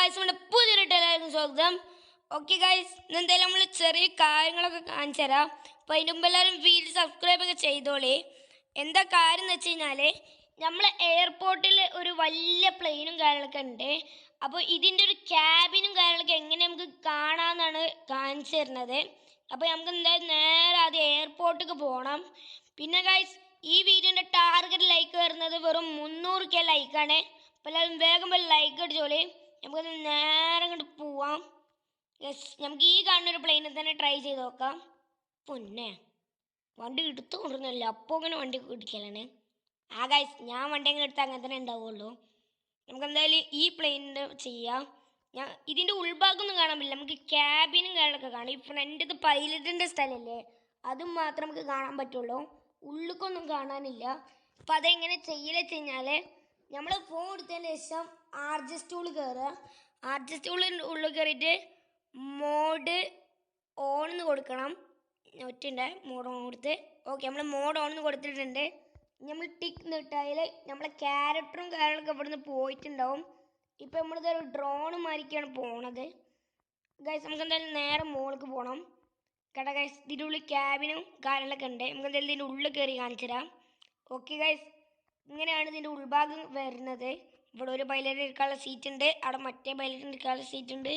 Guys നമ്മുടെ പുതിയൊരു എല്ലാവർക്കും സ്വാഗതം. ഓക്കെ ഗായ്സ്, എന്തായാലും നമ്മൾ ചെറിയ കാര്യങ്ങളൊക്കെ കാണിച്ചു തരാം. അപ്പോൾ അതിന് മുമ്പ് എല്ലാവരും വീഡിയോ സബ്സ്ക്രൈബ് ഒക്കെ ചെയ്തോളേ. എന്താ കാര്യം എന്ന് വെച്ച് കഴിഞ്ഞാൽ നമ്മൾ എയർപോർട്ടിൽ ഒരു വലിയ പ്ലെയിനും കാര്യങ്ങളൊക്കെ ഉണ്ട്. അപ്പോൾ ഇതിൻ്റെ ഒരു ക്യാബിനും കാര്യങ്ങളൊക്കെ എങ്ങനെ നമുക്ക് കാണാമെന്നാണ് കാണിച്ചു തരുന്നത്. അപ്പോൾ നമുക്ക് എന്തായാലും നേരെ ആദ്യം എയർപോർട്ടിലേക്ക് പോകണം. പിന്നെ ഗായ്സ്, ഈ വീഡിയോൻ്റെ ടാർഗറ്റ് ലൈക്ക് വരുന്നത് വെറും 300K ലൈക്കാണ്. അപ്പോൾ എല്ലാവരും വേഗം പോയി ലൈക്ക് അടിച്ചോളി. നമുക്കത് നേരെ അങ്ങോട്ട് പോവാം. യെസ്, നമുക്ക് ഈ കാണുന്ന ഒരു പ്ലെയിനിൽ തന്നെ ട്രൈ ചെയ്ത് നോക്കാം. പൊന്നെ, വണ്ടി എടുത്തു കൊണ്ടിരുന്നില്ല, അപ്പോൾ അങ്ങനെ വണ്ടി ഇടിക്കലാണ്. ഗൈസ്, ഞാൻ വണ്ടി അങ്ങനെ എടുത്താൽ അങ്ങനെ തന്നെ ഉണ്ടാവുള്ളൂ. നമുക്ക് എന്തായാലും ഈ പ്ലെയിനിൻ്റെ ചെയ്യാം. ഇതിൻ്റെ ഉൾഭാഗം ഒന്നും കാണാൻ പറ്റില്ല, നമുക്ക് ക്യാബിനും കാര്യങ്ങളൊക്കെ കാണാം. ഈ ഫ്രണ്ടിൽ പൈലറ്റിൻ്റെ സ്ഥലമല്ലേ, അതും മാത്രം നമുക്ക് കാണാൻ പറ്റുള്ളൂ, ഉള്ളിലേക്കൊന്നും കാണാനില്ല. അപ്പം അതെങ്ങനെ ചെയ്യലെന്ന് വെച്ച് കഴിഞ്ഞാൽ നമ്മൾ ഫോൺ എടുത്തതിന് ശേഷം ആർജസ്റ്റ് ടൂൾ കയറുക. ആർജസ്റ്റ് ടൂളിൻ്റെ ഉള്ളിൽ കയറിയിട്ട് മോഡ് ഓൺ എന്ന് കൊടുക്കണം. ഒറ്റൻ്റെ മോഡ് ഓൺ കൊടുത്ത് ഓക്കെ, നമ്മൾ മോഡ് ഓൺ എന്ന് കൊടുത്തിട്ടുണ്ട്. നമ്മൾ ടിക്ക് നിട്ടാൽ നമ്മളെ ക്യാരക്ടറും കാര്യങ്ങളൊക്കെ ഇവിടുന്ന് പോയിട്ടുണ്ടാവും. ഇപ്പം നമ്മളിതൊരു ഡ്രോൺ മാതിരിക്കാണ് പോണത്. ഗൈസ്, നമുക്ക് എന്തായാലും നേരെ മുകളിലേക്ക് പോകണം. കേട്ടോ ഗൈസ്, ഇതിൻ്റെ ഉള്ളിൽ ക്യാബിനും കാര്യങ്ങളൊക്കെ ഉണ്ട്. നമുക്ക് എന്തായാലും ഇതിൻ്റെ ഉള്ളിൽ കയറി കാണിച്ചു തരാം. ഓക്കെ ഗൈസ്, ഇങ്ങനെയാണ് ഇതിൻ്റെ ഉൾഭാഗം വരുന്നത്. ഇവിടെ ഒരു പൈലറ്റ് ഇരിക്കാനുള്ള സീറ്റ് ഉണ്ട്, അവിടെ മറ്റേ പൈലറ്റിന് ഇരിക്കാനുള്ള സീറ്റ് ഉണ്ട്.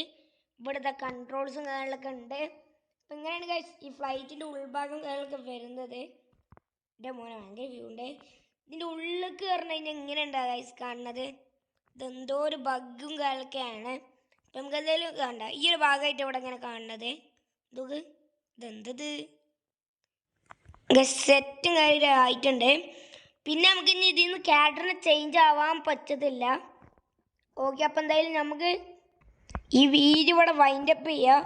ഇവിടുത്തെ കൺട്രോൾസും കാര്യങ്ങളൊക്കെ ഉണ്ട്. അപ്പം ഇങ്ങനെയാണ് ഗൈസ് ഈ ഫ്ലൈറ്റിൻ്റെ ഉൾഭാഗം കാര്യങ്ങളൊക്കെ വരുന്നത്. എൻ്റെ മോനെ ഭയങ്കര വ്യൂ ഉണ്ട്. ഇതിൻ്റെ ഉള്ളിലേക്ക് പറഞ്ഞു കഴിഞ്ഞാൽ ഇങ്ങനെ ഉണ്ടാകും ഗൈസ് കാണുന്നത്. ഇതെന്തോ ഒരു ബഗ്ഗും കാര്യങ്ങളൊക്കെയാണ്. അപ്പം നമുക്ക് എന്തായാലും കണ്ട ഈ ഒരു ഭാഗമായിട്ട് ഇവിടെ ഇങ്ങനെ കാണുന്നത്. ഇതെന്തത് സെറ്റും കാര്യം ആയിട്ടുണ്ട്. പിന്നെ നമുക്ക് ഇനി ഇതിൽ നിന്ന് ക്യാരക്ടറിന് ചേഞ്ച് ആവാൻ പറ്റത്തില്ല. ഓക്കെ, അപ്പം എന്തായാലും നമുക്ക് ഈ വീഡിയോ ഇവിടെ വൈൻഡപ്പ് ചെയ്യാം.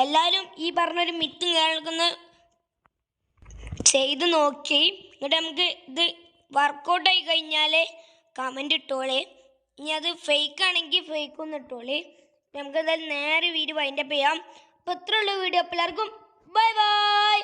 എല്ലാവരും ഈ പറഞ്ഞൊരു മിത്തും കാര്യങ്ങളൊക്കെ ചെയ്ത് നോക്കി, എന്നിട്ട് നമുക്ക് ഇത് വർക്കൗട്ടായി കഴിഞ്ഞാൽ കമൻറ്റ് ഇട്ടോളേ. ഇനി അത് ഫേക്ക് ആണെങ്കിൽ ഫേക്ക് ഒന്ന് ഇട്ടോളേ. നമുക്ക് എന്തായാലും നേരെ വീഡിയോ വൈൻഡപ്പ് ചെയ്യാം. അപ്പോൾ ഇത്രയുള്ള വീഡിയോ. അപ്പോൾ എല്ലാവർക്കും ബൈ ബൈ.